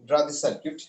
Draw the circuit.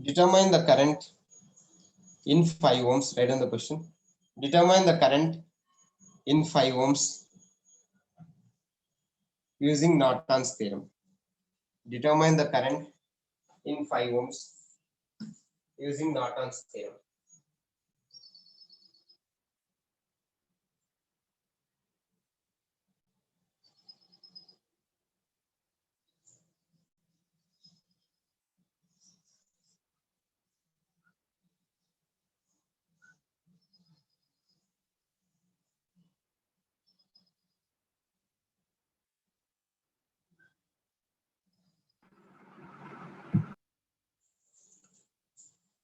Determine the current in 5 ohms. Write down the question. Determine the current in 5 ohms using Norton's theorem. Determine the current in 5 ohms using Norton's theorem.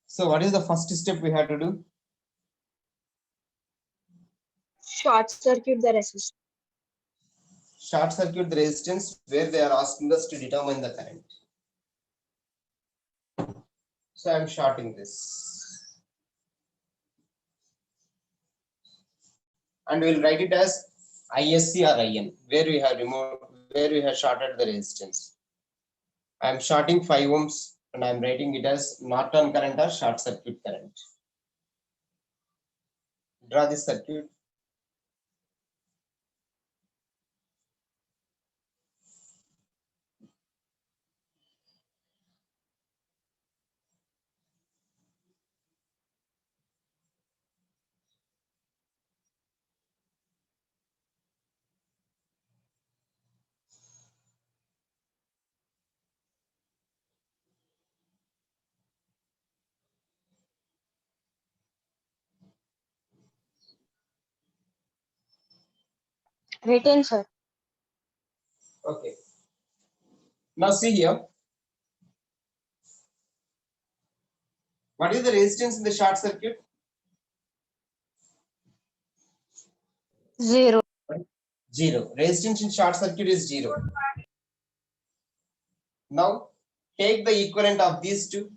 So what is the first step we have to do? Short circuit the resistance. Short circuit the resistance where they are asking us to determine the current. So I am shorting this. And we'll write it as ISC or IN, where we have removed, where we have shorted the resistance. I am shorting 5 ohms and I am writing it as Norton current or short circuit current. Draw this circuit. Written, sir. Okay. Now see here. What is the resistance in the short circuit? 0. 0. Resistance in short circuit is 0. Now take the equivalent of these two.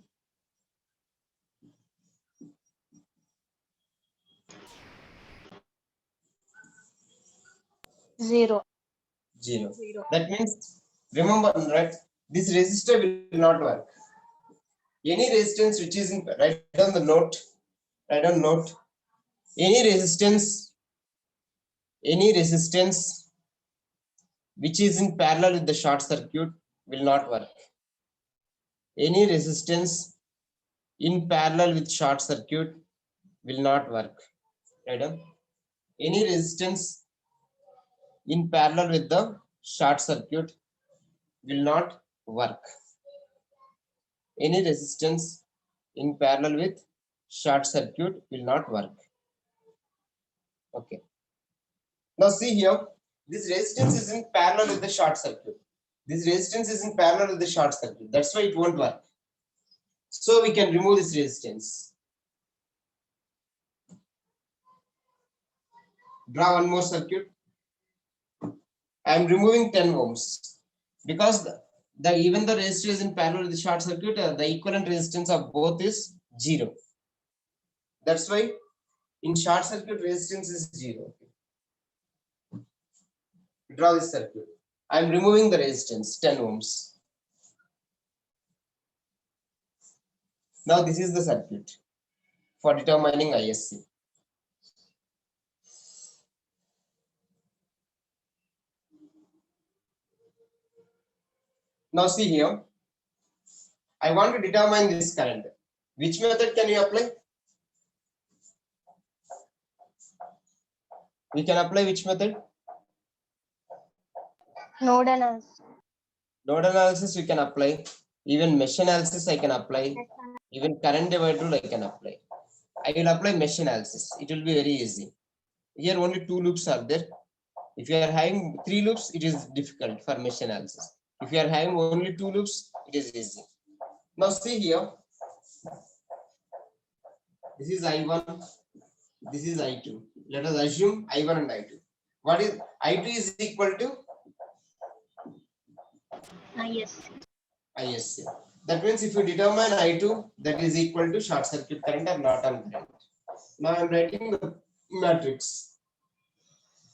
0. 0. That means, remember, right? This resistor will not work. Any resistance which is in, write down the note, write down note. Any resistance which is in parallel with the short circuit will not work. Any resistance in parallel with short circuit will not work. Write down. Any resistance in parallel with the short circuit will not work. Any resistance in parallel with short circuit will not work. Okay. Now see here, this resistance is in parallel with the short circuit. This resistance is in parallel with the short circuit. That's why it won't work. So we can remove this resistance. Draw one more circuit. I am removing 10 ohms because even the resistor is in parallel with the short circuit, the equivalent resistance of both is 0. That's why in short circuit resistance is 0. Draw this circuit. I am removing the resistance 10 ohms. Now this is the circuit for determining ISC. Now see here, I want to determine this current. Which method can you apply? We can apply which method? Node analysis. Node analysis we can apply. Even mesh analysis I can apply. Even current divider I can apply. I will apply mesh analysis. It will be very easy. Here only 2 loops are there. If you are having 3 loops, it is difficult for mesh analysis. If you are having only 2 loops, it is easy. Now see here. This is I1. This is I2. Let us assume I1 and I2. What is I2 is equal to Yes. ISC. That means if you determine I2, that is equal to short circuit current or Norton current. Now I am writing the matrix.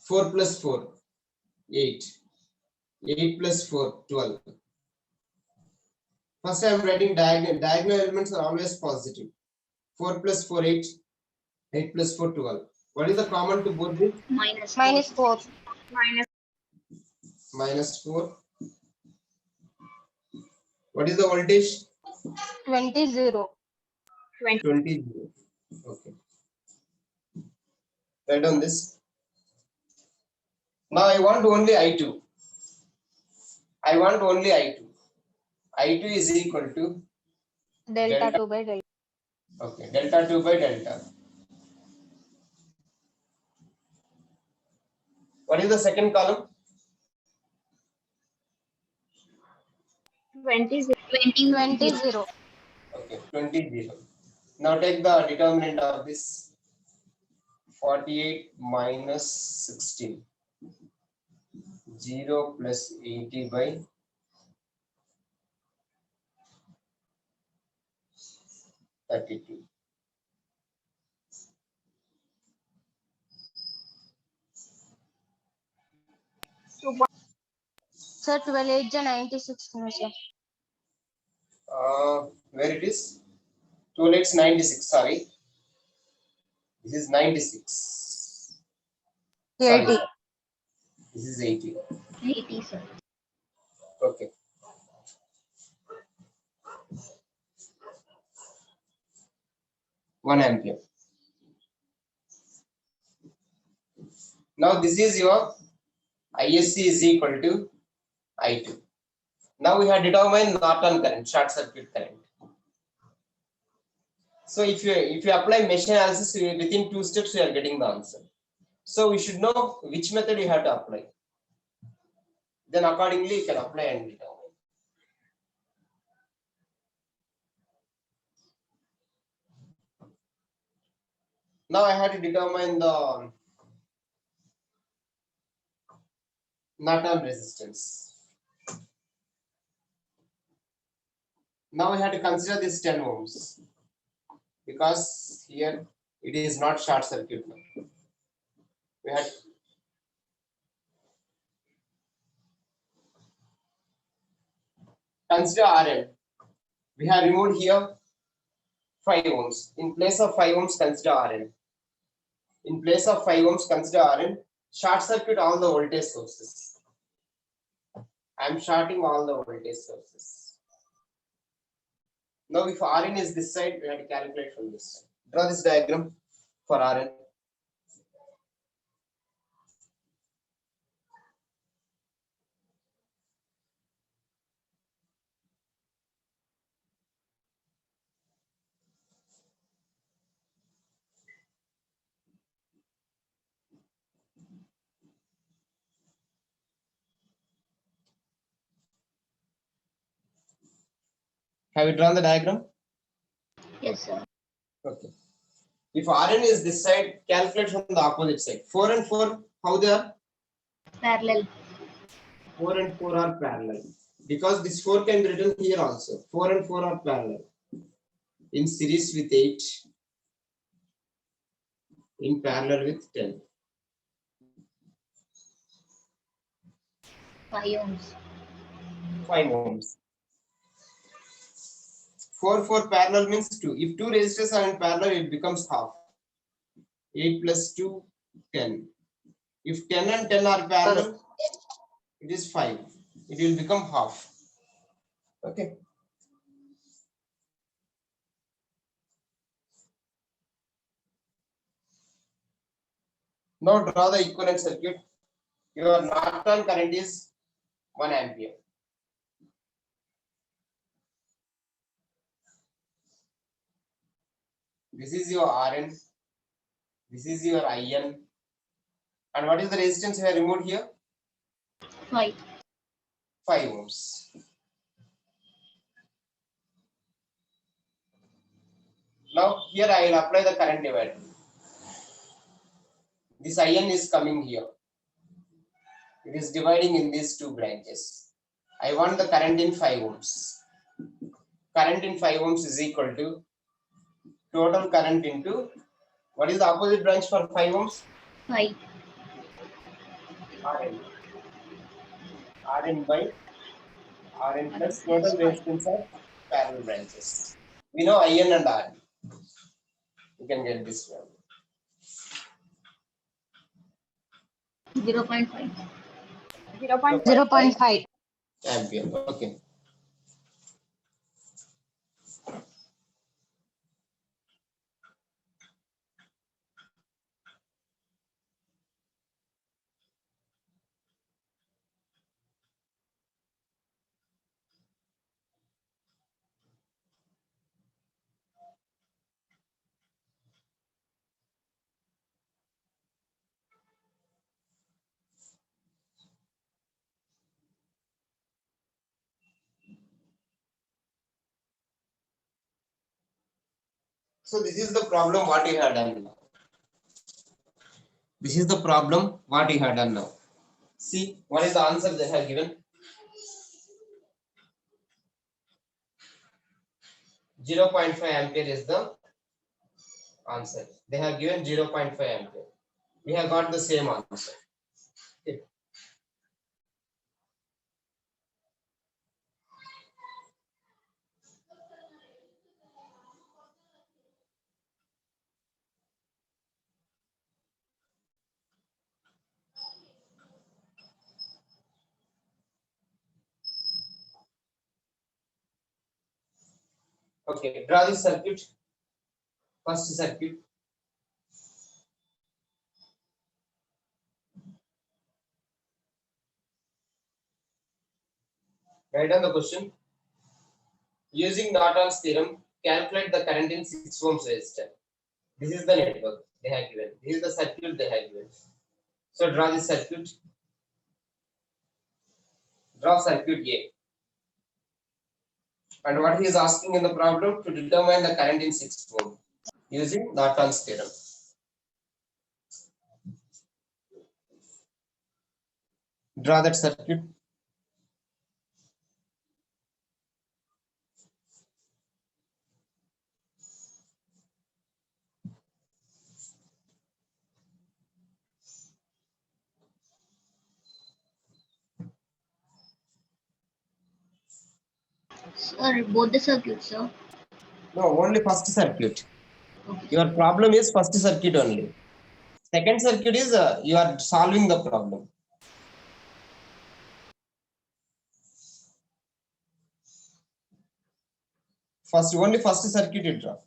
4 plus 4, 8. 8 plus 4, 12. First I am writing diagonal. Diagonal elements are always positive. 4 plus 4, 8. 8 plus 4, 12. What is the common to both these? Minus 4. Minus 4. What is the voltage? 20 0. 20. Okay. Write down this. Now I want only I2. I want only I2. I2 is equal to Delta 2 by delta. okay, delta 2 by delta. What is the second column? 20 0. Okay, 20 0. Now take the determinant of this. 48 minus 16. 0 plus 80 by 32. Sir, 12 8 is 96. No, sir. Where it is? 2 8 96. Sorry. This is 96. 80. Sorry. This is 80. 80, sir. Okay. One ampere. Now this is your ISC is equal to I2. Now we have determined Norton current, short circuit current. So if you apply mesh analysis within 2 steps, you are getting the answer. So we should know which method you have to apply. Then accordingly you can apply and determine. Now I have to determine the Norton resistance. Now we have to consider this 10 ohms because here it is not short circuit. We had consider RL. We have removed here 5 ohms. In place of 5 ohms, consider RL. In place of 5 ohms, consider RL. Short circuit all the voltage sources. I am shorting all the voltage sources. Now, if Rn is this side, we have to calculate from this side. Draw this diagram for Rn. Have you drawn the diagram? Yes, sir. Okay. If Rn is this side, calculate from the opposite side. 4 and 4, how they are? Parallel. 4 and 4 are parallel. Because this 4 can be written here also. 4 and 4 are parallel. In series with 8. In parallel with 10. 5 ohms. 5 ohms. 4 parallel means 2. If 2 resistors are in parallel, it becomes half. 8 plus 2, 10. If 10 and 10 are parallel, it is 5. It will become half. Okay. Now draw the equivalent circuit. Your Norton current is 1 ampere. This is your Rn. This is your In. And what is the resistance we have removed here? 5. 5 ohms. Now here I will apply the current divider. This In is coming here. It is dividing in these two branches. I want the current in 5 ohms. Current in 5 ohms is equal to total current into, what is the opposite branch for 5 ohms? 5. Rn. Rn by Rn plus total resistance of parallel branches. We know In and Rn. You can get this one. 0.5. 0.5 Ampere. Okay. So this is the problem what you have done now. This is the problem what you have done now. See what is the answer they have given. 0.5 ampere is the answer. They have given 0.5 ampere. We have got the same answer. Okay. Okay, draw the circuit. First circuit. Write down the question. Using Norton's theorem, calculate the current in 6 ohms resistor. This is the network they have given. This is the circuit they have given. So draw the circuit. Draw circuit A. And what he is asking in the problem, to determine the current in 6 ohm using Norton's theorem. Draw that circuit. Sir, both the circuits, sir. No, only first circuit. Okay. Your problem is first circuit only. Second circuit is you are solving the problem. Only first circuit you draw.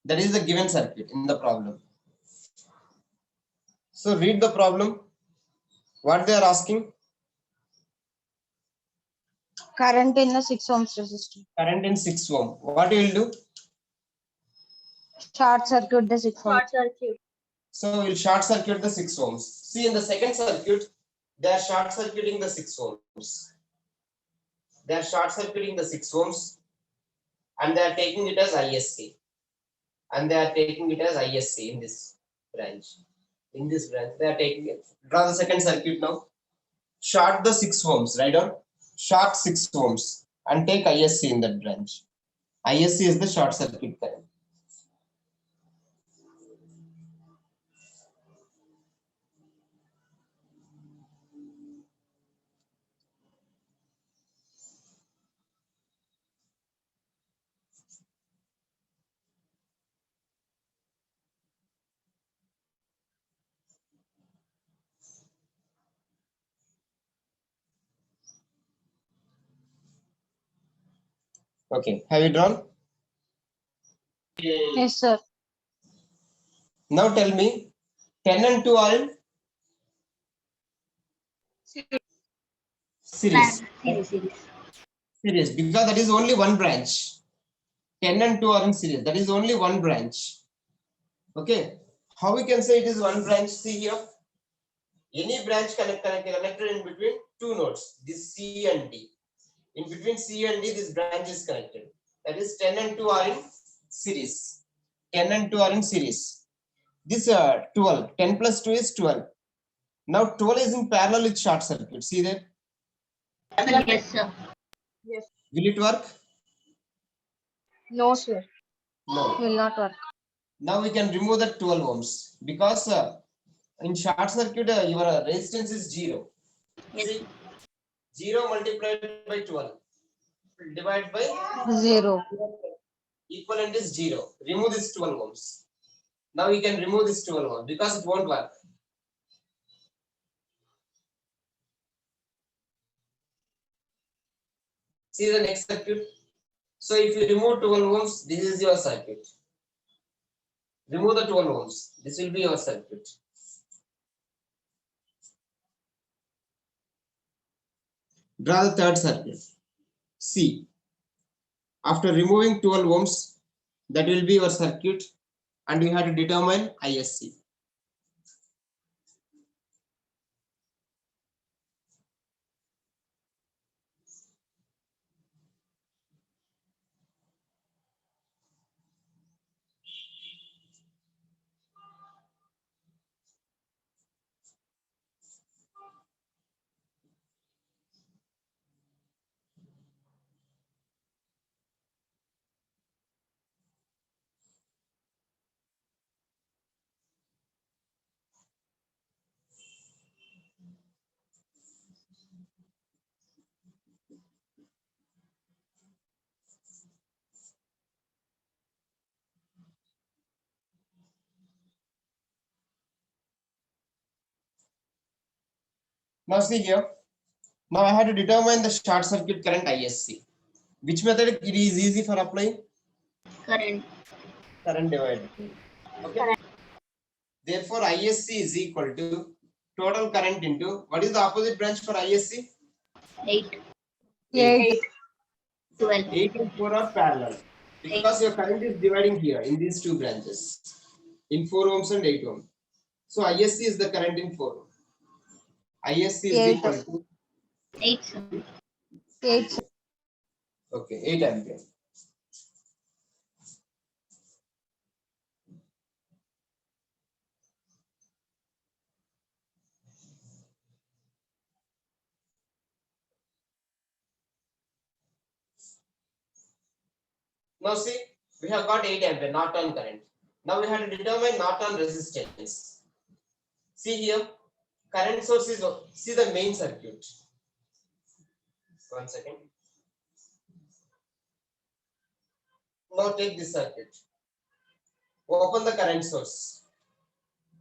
That is the given circuit in the problem. So read the problem. What they are asking? current in the 6 ohms resistor. Current in 6 ohm. What you will do? Short circuit the 6 ohms. circuit. So we'll short circuit the 6 ohms. See, in the second circuit, they are short circuiting the 6 ohms. They are short circuiting the 6 ohms and they are taking it as ISC. And they are taking it as ISC in this branch. In this branch, they are taking it. Draw the second circuit now. Short the 6 ohms, right on? Short 6 ohms and take ISC in that branch. ISC is the short circuit current. Okay, have you drawn? Yes, sir. Now tell me, 10 and 2 are in series. Series, because that is only one branch. 10 and 2 are in series. That is only one branch. Okay, how we can say it is one branch? See here, any branch connected in between two nodes, this C and D. In between C and D, this branch is connected. That is 10 and 2 are in series. 10 and 2 are in series. This 12, 10 plus 2 is 12. Now 12 is in parallel with short circuit. See there? Yes, sir. Will it work? No, sir. No. Will not work. Now we can remove the 12 ohms because in short circuit your resistance is 0. Yes. See, 0 multiplied by 12 divided by 0. equivalent is 0. Remove this 12 ohms. Now we can remove this 12 ohms because it won't work. See the next circuit. So if you remove 12 ohms, this is your circuit. Remove the 12 ohms. This will be your circuit. Draw the third circuit. See, after removing 12 ohms, that will be your circuit, and you have to determine ISC. Now see here. Now I have to determine the short circuit current ISC. Which method it is easy for applying? Current. Current divided. Okay. Therefore, ISC is equal to total current into what is the opposite branch for ISC? 8. 8. 12. 8 and 4 are parallel because your current is dividing here in these two branches in 4 ohms and 8 ohms. So ISC is the current in 4 ohm. ISC is 8. equal to 8, sir. 8. okay 8 ampere. Now see, we have got 8 ampere Norton current. Now we have to determine Norton resistance. See here, current source is, see the main circuit. 1 second. Now take this circuit. Open the current source.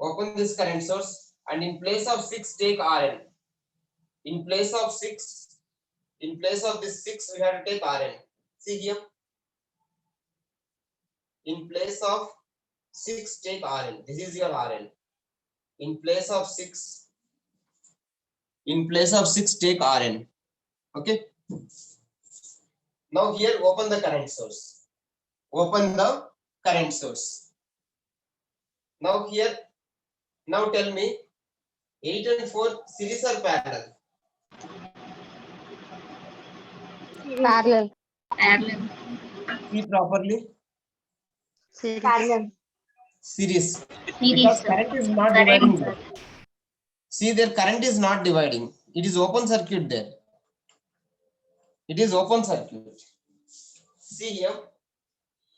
Open this current source and in place of 6 take RN. In place of 6, in place of this 6 we have to take RN. See here. In place of 6 take RN. This is your RN. In place of 6, in place of 6 take RN. Okay. Now here open the current source. Open the current source. Now here, now tell me 8 and 4 series or parallel? Parallel. Parallel. See properly. Parallel. Series. Series, Because sir. current is not Current, dividing sir. there. See their current is not dividing. It is open circuit there. It is open circuit. See here.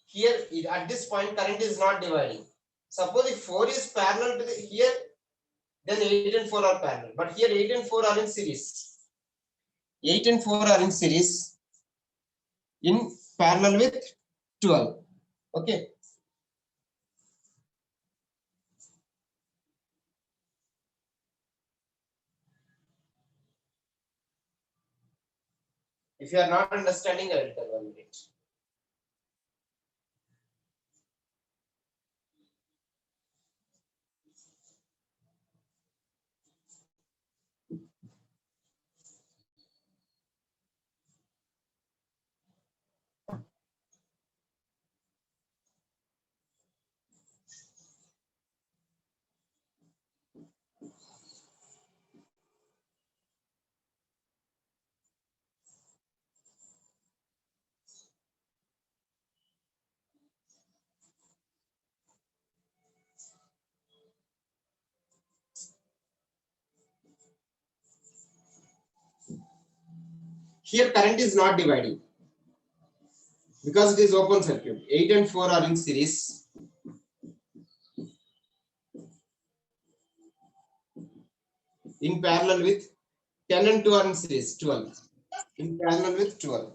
Here at this point current is not dividing. Suppose if 4 is parallel to the here, then 8 and 4 are parallel. But here 8 and 4 are in series. 8 and 4 are in series in parallel with 12. Okay. If you are not understanding, I will tell 1 minute. Here current is not dividing because it is open circuit. 8 and 4 are in series. In parallel with 10 and 2 are in series, 12. In parallel with 12.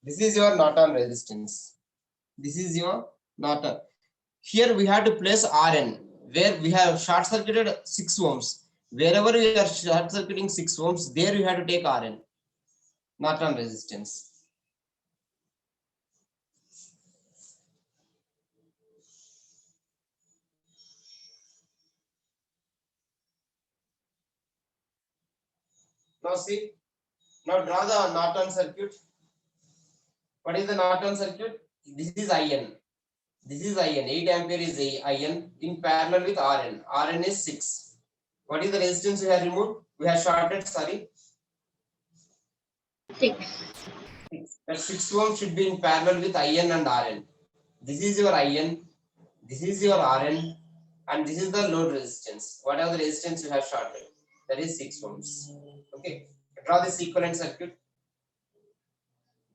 This is your Norton resistance. This is your Norton. Here we have to place Rn, where we have short circuited 6 ohms. Wherever we are short circuiting 6 ohms, there you have to take Rn, Norton resistance. Now see, now draw the Norton circuit. What is the Norton circuit? This is IN. This is IN. 8 ampere is IN in parallel with RN. RN is 6. What is the resistance we have removed? We have shorted, sorry. 6. 6. That 6 ohm should be in parallel with IN and RN. This is your IN. This is your RN. And this is the load resistance. Whatever the resistance you have shorted. That is 6 ohms. Okay. Draw this equivalent circuit.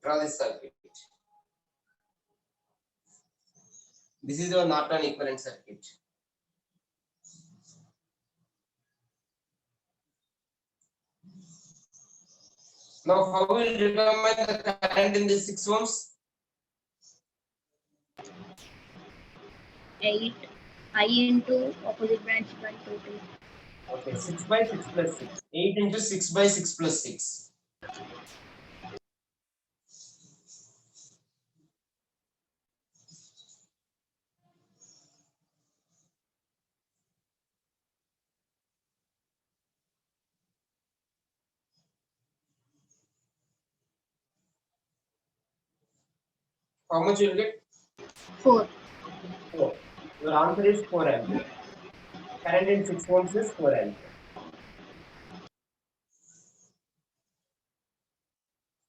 Draw this circuit. This is your Norton equivalent circuit. Now, how will you determine the current in this 6 ohms? 8. I into opposite branch by total. Okay, 6 by 6 plus 6. 8 into 6 by 6 plus 6. How much you will get? 4. 4. Your answer is 4 ampere. Current in 6 ohms is 4 ampere.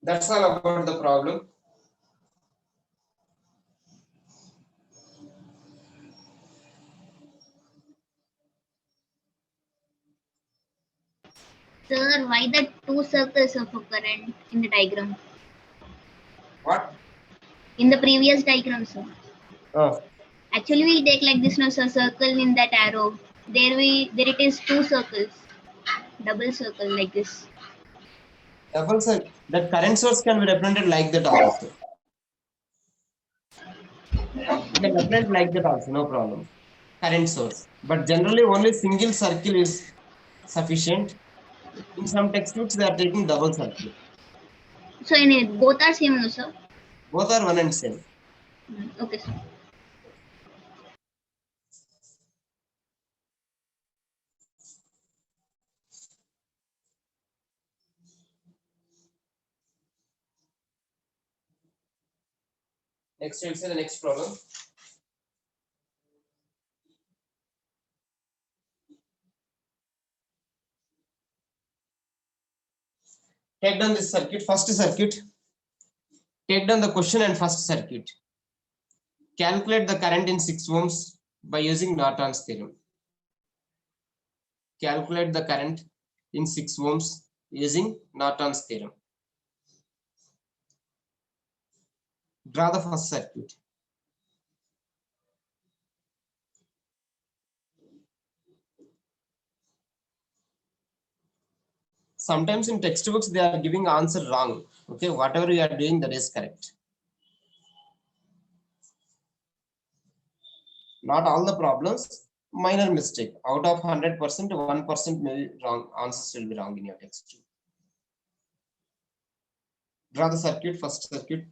That's all about the problem. Sir, why the 2 circles of a current in the diagram? What? In the previous diagram, sir. Oh, Actually, we'll take like this now, sir. Circle in that arrow. There it is 2 circles. Double circle like this. double circuit. That current source can be represented like that also. You can represent like that also, no problem. Current source. But generally, only single circle is sufficient. In some textbooks, they are taking double circle. So, in it, both are same, no, sir? Both are one and same. Okay, sir. Next, we'll see the next problem. Take down this circuit, first circuit. Take down the question and first circuit. Calculate the current in 6 ohms by using Norton's theorem. Calculate the current in 6 ohms using Norton's theorem. Draw the first circuit. Sometimes in textbooks they are giving answer wrong. Okay, whatever you are doing, that is correct. Not all the problems, minor mistake. Out of 100%, 1% may be wrong. Answers will be wrong in your text. Draw the circuit, first circuit.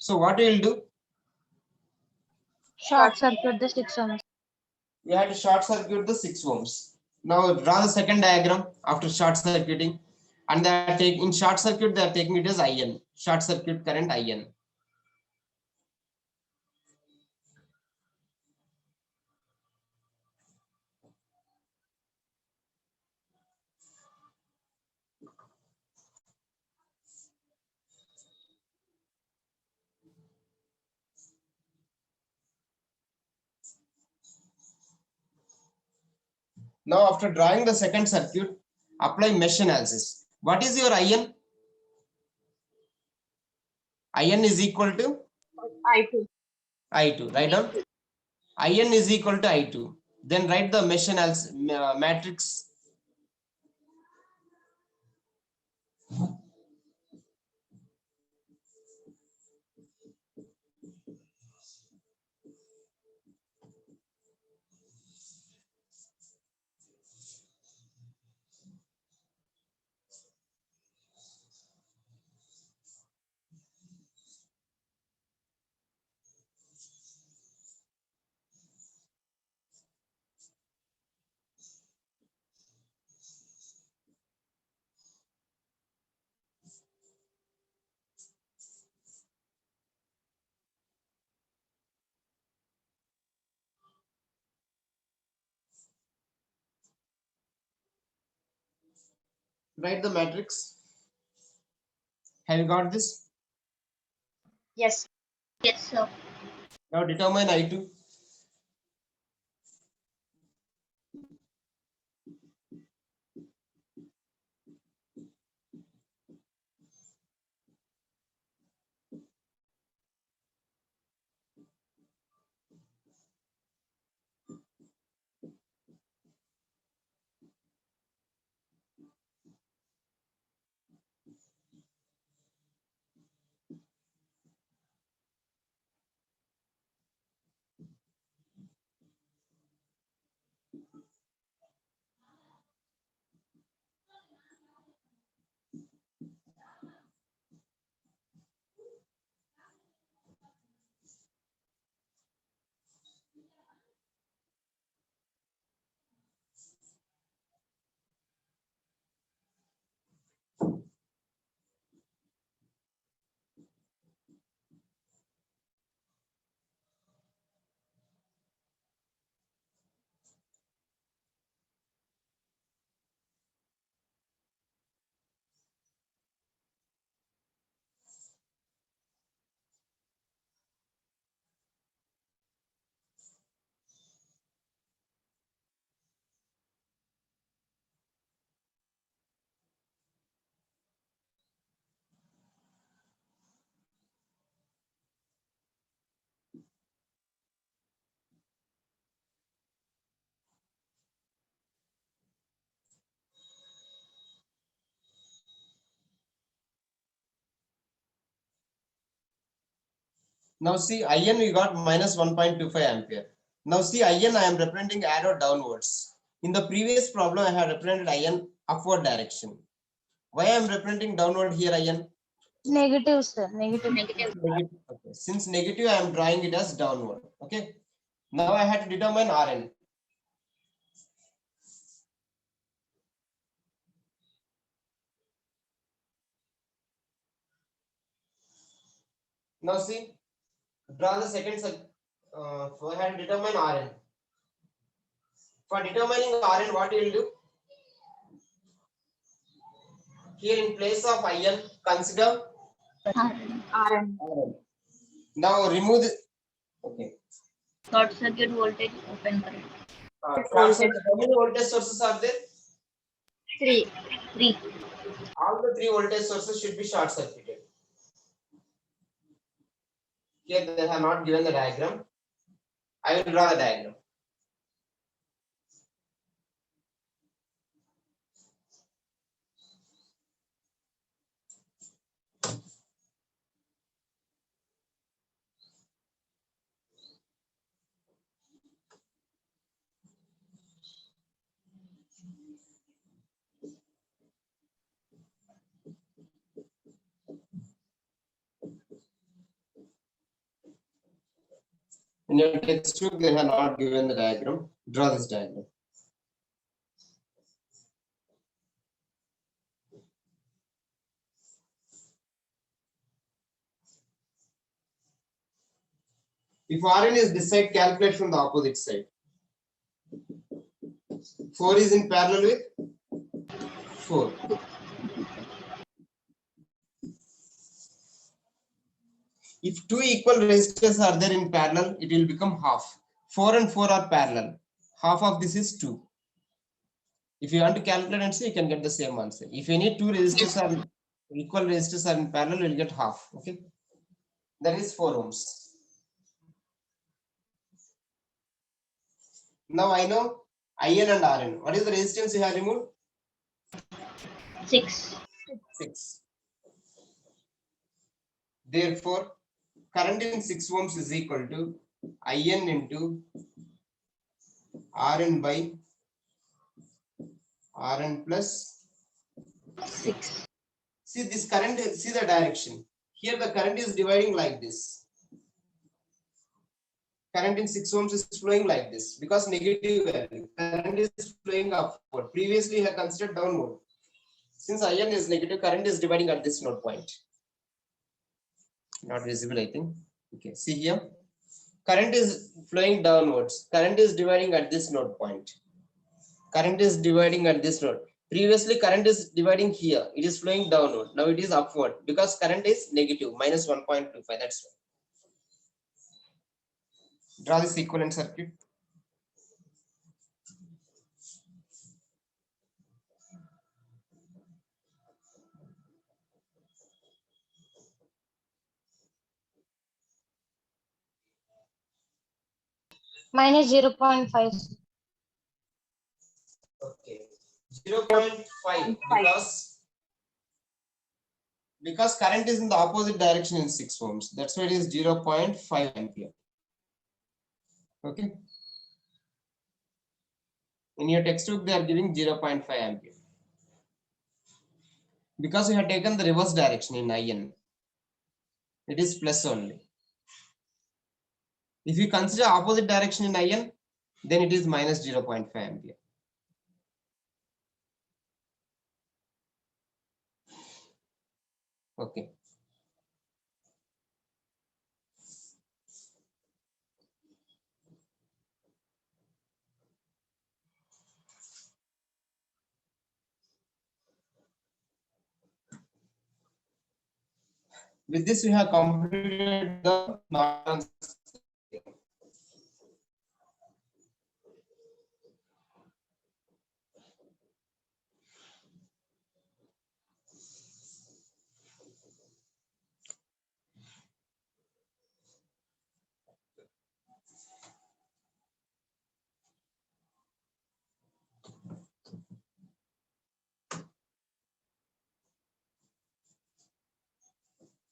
So what you will do? Short circuit the 6 ohms. We had to short circuit the 6 ohms. Now draw the second diagram after short circuiting, and they are taking in short circuit they are taking it as IN, short circuit current IN. Now after drawing the second circuit, apply mesh analysis. What is your IN? IN is equal to I2. I2. Write down. IN is equal to I2. Then write the mesh analysis matrix. Write the matrix. Have you got this? Yes. Yes, sir. Now determine I2. Now see IN we got minus 1.25 ampere. Now see IN I am representing arrow downwards. In the previous problem I have represented IN upward direction. Why I am representing downward here IN? Negative, sir. Negative. Negative. Negative. Okay. Since negative I am drawing it as downward. Okay. Now I have to determine Rn. Now see, draw the second so I have to determine Rn. For determining Rn, what you will do? Here in place of IN, consider RM. RM. Rn. Now remove the, okay. Short circuit voltage open current. Short circuit, how many voltage sources are there? 3. 3. All the 3 voltage sources should be short circuited. Here they have not given the diagram. I will draw the diagram. In your textbook, they have not given the diagram. Draw this diagram. If Rn is this side, calculate from the opposite side. 4 is in parallel with 4. If two equal resistors are there in parallel, it will become half. 4 and 4 are parallel. Half of this is 2. If you want to calculate and see, you can get the same answer. If any two resistors are equal resistors are in parallel, we'll get half. Okay, that is 4 ohms. Now I know IN and RN. What is the resistance you have removed? 6. 6. Therefore, current in 6 ohms is equal to IN into RN by RN plus 6. See this current, see the direction. Here the current is dividing like this. Current in 6 ohms is flowing like this because negative value. Current is flowing upward. Previously, I have considered downward. Since IN is negative, current is dividing at this node point. Not visible, I think. Okay, see here. Current is flowing downwards. Current is dividing at this node point. Current is dividing at this node. Previously, current is dividing here. It is flowing downward. Now it is upward because current is negative, minus 1.25. That's why. Draw this equivalent circuit. Minus 0.5. Okay, 0.5 because current is in the opposite direction in 6 ohms. That's why it is 0.5 ampere. Okay. In your textbook, they are giving 0.5 ampere. Because we have taken the reverse direction in IN, it is plus only. If you consider opposite direction in IN, then it is minus 0.5 ampere. Okay. With this, we have completed the Norton's.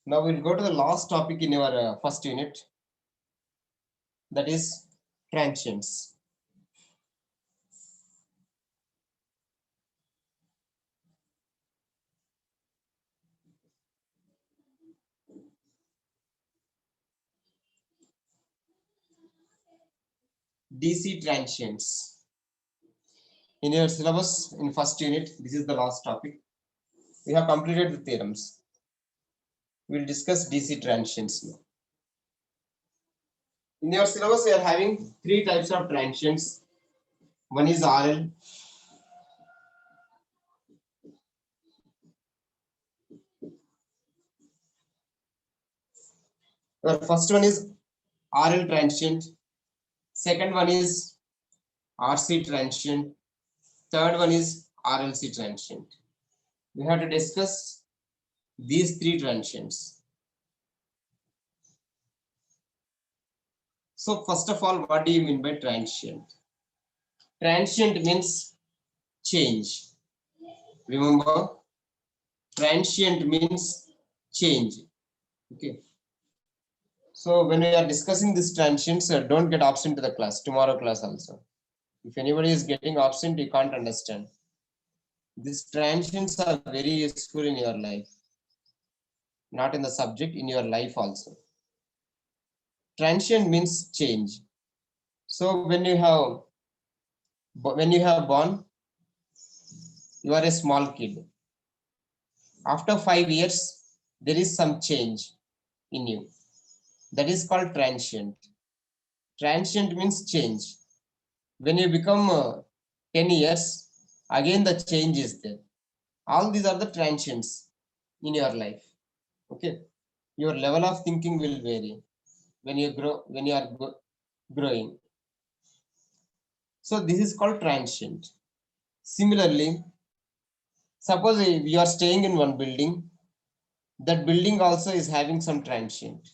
Now we'll go to the last topic in your first unit, that is transients. DC transients. In your syllabus in first unit, this is the last topic. We have completed the theorems. We'll discuss DC transients now. In your syllabus, we are having 3 types of transients. One is RL. The first one is RL transient. Second one is RC transient. Third one is RLC transient. We have to discuss these 3 transients. So first of all, what do you mean by transient? Transient means change. Remember, transient means change. Okay. So when we are discussing these transients, don't get absent to the class, tomorrow class also. If anybody is getting absent, you can't understand. These transients are very useful in your life. Not in the subject, in your life also. transient means change. So when you have born, you are a small kid. After 5 years, there is some change in you. That is called transient. Transient means change. When you become 10 years, again the change is there. All these are the transients in your life. Okay, your level of thinking will vary when you grow, when you are growing. So this is called transient. Similarly, suppose you are staying in one building, that building also is having some transient.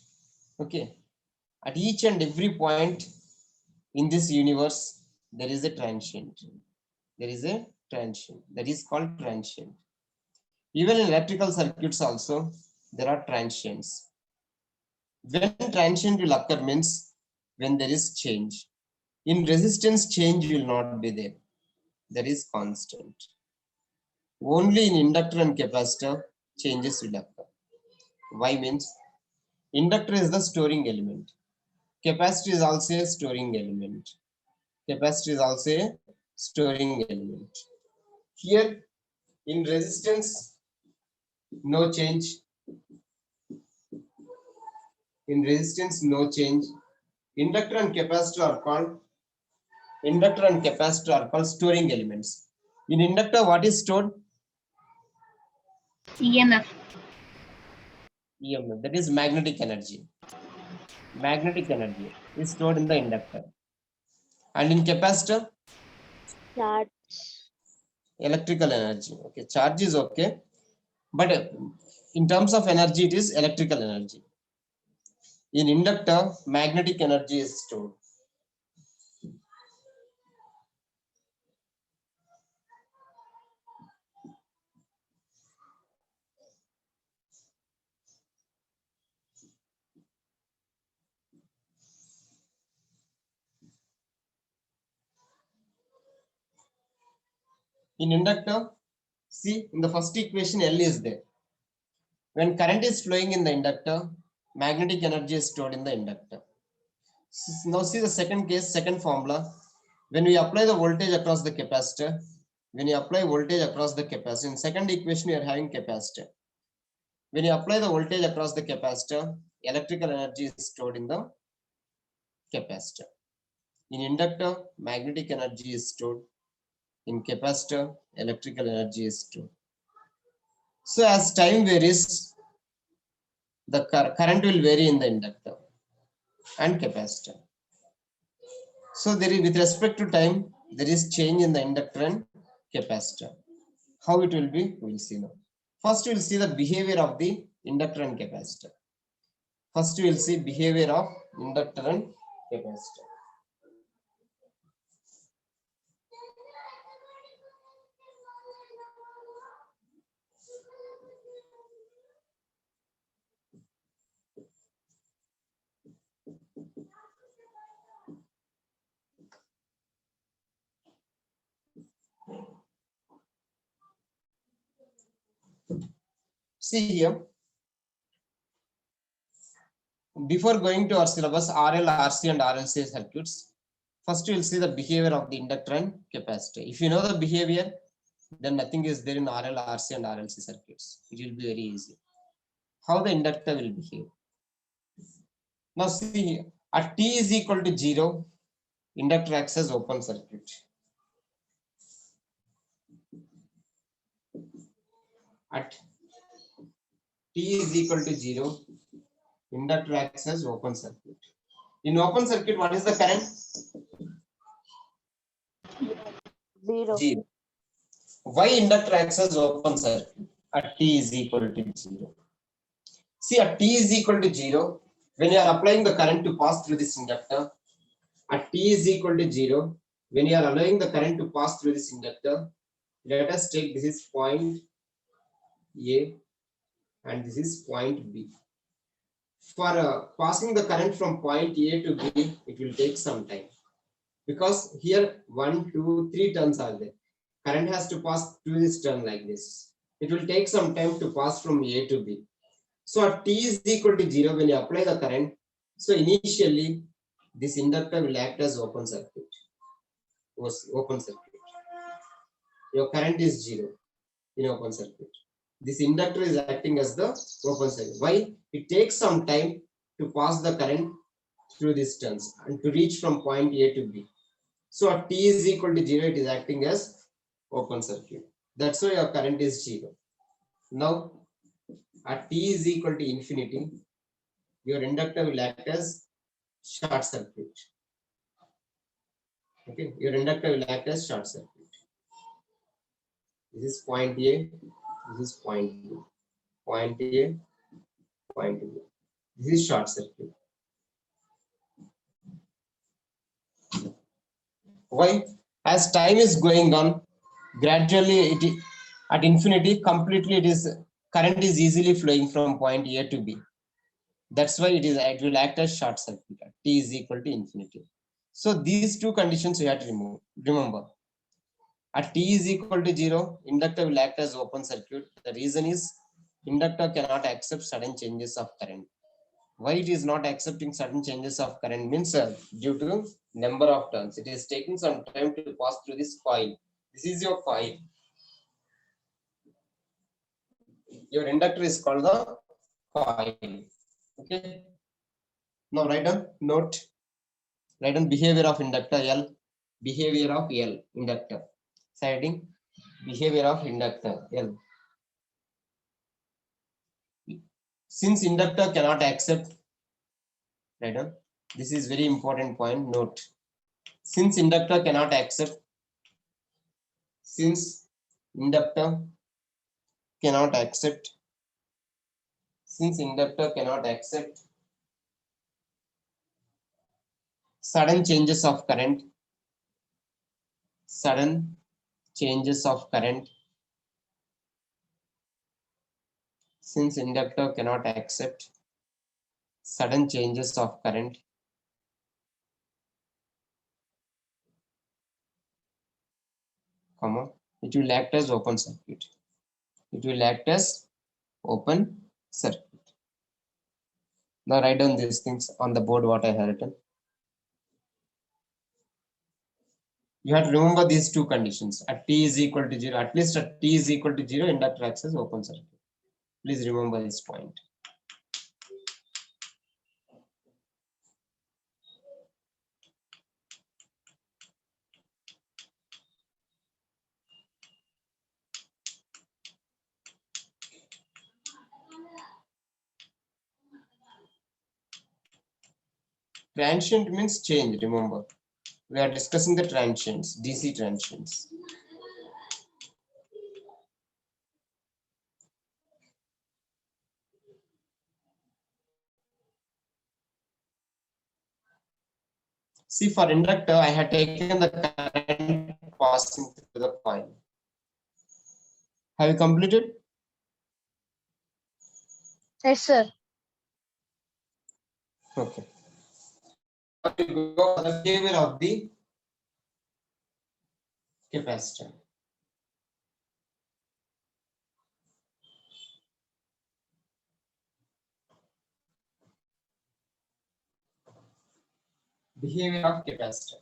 Okay, at each and every point in this universe, there is a transient. There is a transient. That is called transient. Even in electrical circuits also, there are transients. When transient will occur means when there is change. In resistance, change will not be there. That is constant. Only in inductor and capacitor, changes will occur. Why means? Inductor is the storing element. Capacitor is also a storing element. Capacitor is also a storing element. Here in resistance, no change. In resistance, no change. Inductor and capacitor are called storing elements. In inductor, what is stored? EMF. EMF, that is magnetic energy. Magnetic energy is stored in the inductor. And in capacitor, Charge. electrical energy. Okay, charge is okay, but in terms of energy, it is electrical energy. In inductor, magnetic energy is stored. In inductor, see in the first equation, L is there. When current is flowing in the inductor, magnetic energy is stored in the inductor. Now see the second case, second formula. When we apply the voltage across the capacitor, in second equation you are having capacitor. When you apply the voltage across the capacitor, electrical energy is stored in the capacitor. In inductor, magnetic energy is stored. In capacitor, electrical energy is stored. So as time varies, the current will vary in the inductor and capacitor. So there is, with respect to time, there is change in the inductor and capacitor. How it will be, we will see now. First, we will see the behavior of the inductor and capacitor. First, we will see behavior of inductor and capacitor. See here, before going to our syllabus, RL, RC and RLC circuits, first you will see the behavior of the inductor and capacitor. If you know the behavior, then nothing is there in RL, RC and RLC circuits. It will be very easy. How the inductor will behave. Now see here, at t is equal to 0, inductor acts as open circuit. At t is equal to 0, inductor acts as open circuit. In open circuit, what is the current? 0. Why inductor acts as open circuit at t is equal to 0? See, at t is equal to 0, when you are applying the current to pass through this inductor, at t is equal to 0, when you are allowing the current to pass through this inductor, let us take this is point A and this is point B. For passing the current from point A to B, it will take some time. Because here 1, 2, 3 turns are there. Current has to pass through this turn like this. It will take some time to pass from A to B. So at t is equal to 0, when you apply the current, So initially, this inductor will act as open circuit. Open circuit. Your current is 0 in open circuit. This inductor is acting as the open circuit. Why? It takes some time to pass the current through these turns and to reach from point A to B. So at t is equal to 0, it is acting as open circuit. That's why your current is 0. Now, at t is equal to infinity, your inductor will act as short circuit. Okay, your inductor will act as short circuit. This is point A, this is point B. Point A, point B. This is short circuit. Why? As time is going on, gradually at infinity, completely current is easily flowing from point A to B. That's why it will act as short circuit at t is equal to infinity. So these two conditions you have to remember. At t is equal to 0, inductor will act as open circuit. The reason is inductor cannot accept sudden changes of current. Why it is not accepting sudden changes of current means due to number of turns. It is taking some time to pass through this coil. This is your coil. Your inductor is called the coil. Okay. Now write down note. Write down behavior of inductor L. Behavior of L inductor. Citing behavior of inductor L. Since inductor cannot accept, write down. This is very important point. Note. Since inductor cannot accept, since inductor cannot accept, since inductor cannot accept sudden changes of current, sudden changes of current, since inductor cannot accept sudden changes of current, comma, it will act as open circuit. It will act as open circuit. Now write down these things on the board what I have written. You have to remember these two conditions. At t is equal to 0, at least at t is equal to 0, inductor acts as open circuit. Please remember this point. Transient means change, remember. We are discussing the transients, DC transients. See, for inductor, I had taken the current passing through the coil. Have you completed? Yes, sir. Okay. Now we go for the behavior of the capacitor. Behavior of capacitor.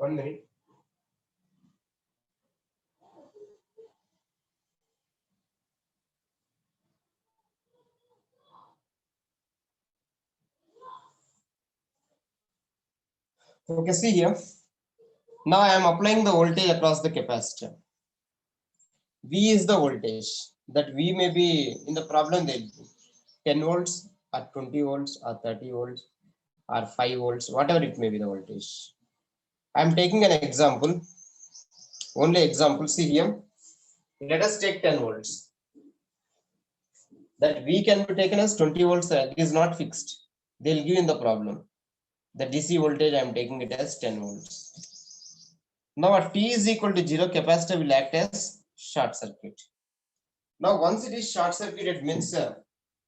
1 minute. Okay, see here. Now I am applying the voltage across the capacitor. V is the voltage that V may be in the problem. There will be 10 volts or 20 volts or 30 volts or 5 volts, whatever it may be the voltage. I am taking an example, only example. See here. Let us take 10 volts. That V can be taken as 20 volts. It is not fixed. They will give in the problem. The DC voltage I am taking it as 10 volts. Now at T is equal to 0, capacitor will act as short circuit. Now once it is short circuit, it means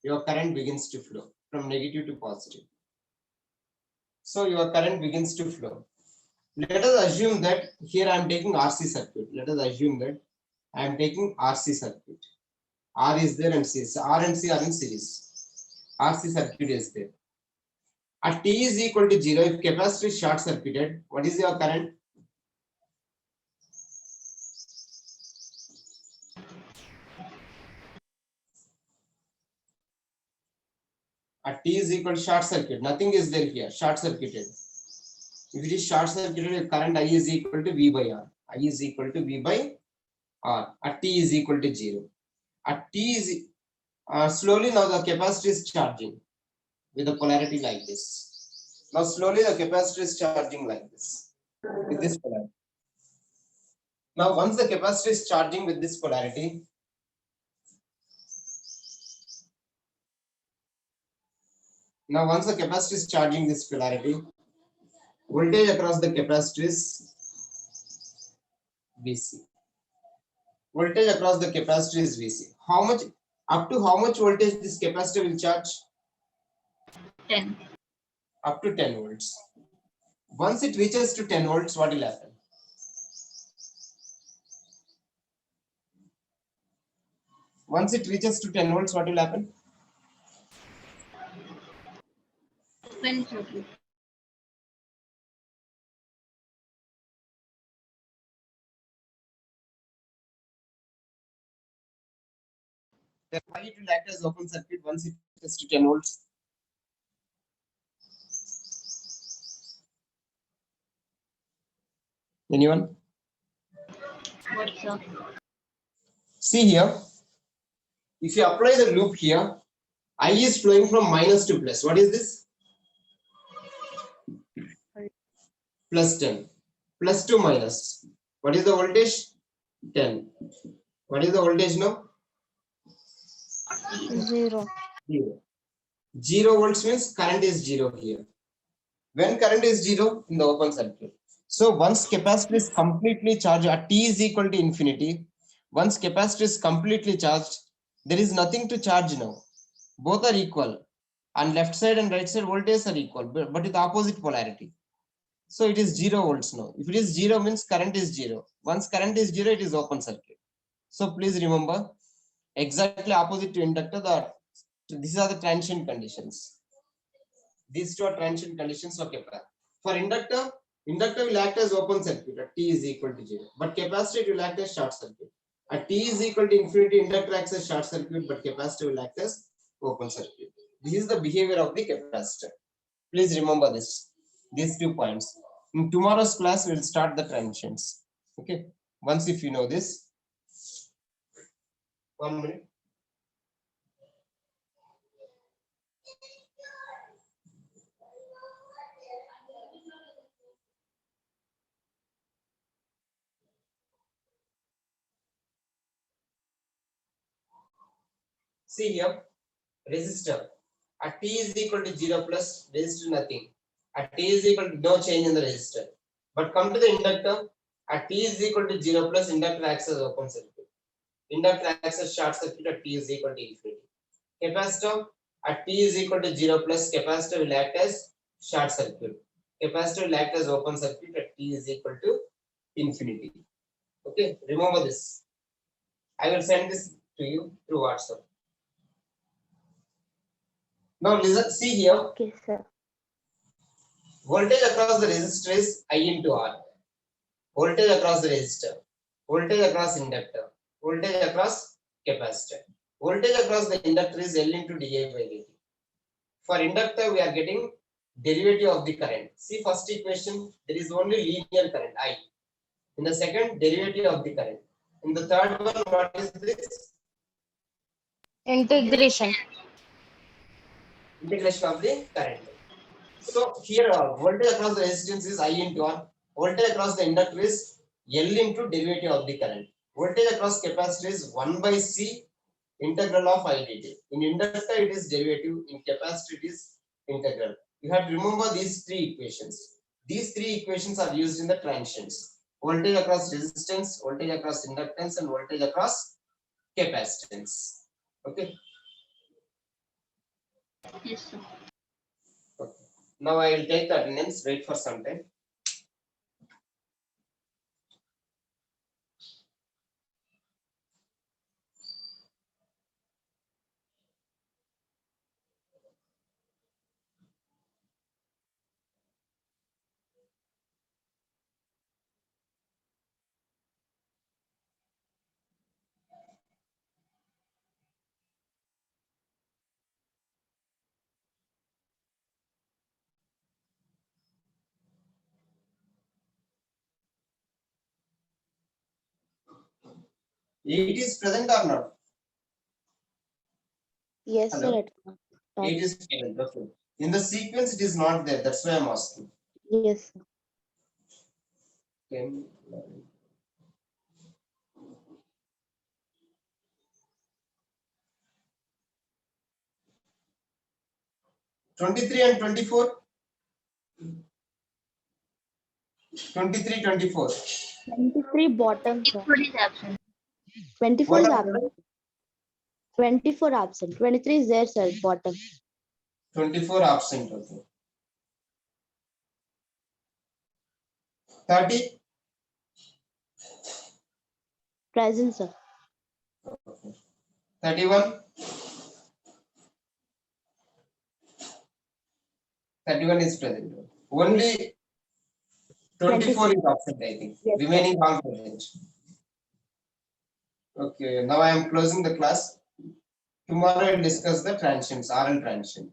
your current begins to flow from negative to positive. So your current begins to flow. Let us assume that here I am taking RC circuit. Let us assume that I am taking RC circuit. R is there and C is R and C are in series. RC circuit is there. At T is equal to 0, if capacitor is short circuited, what is your current? At T is equal to short circuit, nothing is there here, short circuited. If it is short circuited, current I is equal to V by R. I is equal to V by R. At T is equal to 0. At T is slowly now the capacitor is charging with the polarity like this. Now slowly the capacitor is charging like this with this polarity. Now once the capacitor is charging with this polarity, once the capacitor is charging this polarity, voltage across the capacitor is VC. Voltage across the capacitor is VC. How much, up to how much voltage this capacitor will charge? 10. Up to 10 volts. Once it reaches to 10 volts, what will happen? Once it reaches to 10 volts, what will happen? Open circuit. Then why it will act as open circuit once it reaches to 10 volts? Anyone? What's up? See here, if you apply the loop here, I is flowing from minus to plus. What is this? Plus 10. Plus to minus. What is the voltage? 10. What is the voltage now? 0. 0. 0 volts means current is 0 here. When current is 0 in the open circuit. So once capacitor is completely charged at T is equal to infinity, once capacitor is completely charged, there is nothing to charge now. Both are equal. And left side and right side voltages are equal, but with opposite polarity. So it is 0 volts now. If it is 0 means current is 0. Once current is 0, it is open circuit. So please remember, exactly opposite to inductor, these are the transient conditions. These two are transient conditions for capacitor. For inductor will act as open circuit at T is equal to 0. But capacitor will act as short circuit. At T is equal to infinity, inductor acts as short circuit, but capacitor will act as open circuit. This is the behavior of the capacitor. Please remember this. These 2 points. In tomorrow's class, we'll start the transients. Okay. Once if you know this. 1 minute. See here, resistor. At T is equal to 0 plus, resistor nothing. At T is equal to no change in the resistor. But come to the inductor. At T is equal to 0 plus, inductor acts as open circuit. Inductor acts as short circuit at T is equal to infinity. Capacitor at T is equal to 0 plus, capacitor will act as short circuit. Capacitor will act as open circuit at T is equal to infinity. Okay, remember this. I will send this to you through WhatsApp. Now listen, see here. Okay, sir. Voltage across the resistor is I into R. voltage across the resistor, voltage across inductor, voltage across capacitor. Voltage across the inductor is L into di by dt. For inductor, we are getting derivative of the current. See, first equation, there is only linear current I. In the second, derivative of the current. In the third one, what is this? Integration. Integration of the current. So here, voltage across the resistance is I into R. Voltage across the inductor is L into derivative of the current. Voltage across capacitor is 1 by C integral of I dt. In inductor, it is derivative. In capacitor, it is integral. You have to remember these three equations. These three equations are used in the transients. Voltage across resistance, voltage across inductance, and voltage across capacitance. Okay. Yes, sir. Okay. Now I will take the attendance. Wait for some time. It is present or not? Yes, Hello? sir. It is present. Okay. In the sequence, it is not there. That's why I'm asking. Yes, sir. 10, 11. (23) and 24. 23, 24. 23 bottom, sir. Food is absent. 24 is What are absent. 24 absent. 23 is there, sir. Bottom. 24 absent. Okay. 30. Present, sir. Okay. 31. 31 is present. Only 24 is absent, I think. Yes, sir. Remaining all present. Okay. Now I am closing the class. Tomorrow I will discuss the transients, RL transient.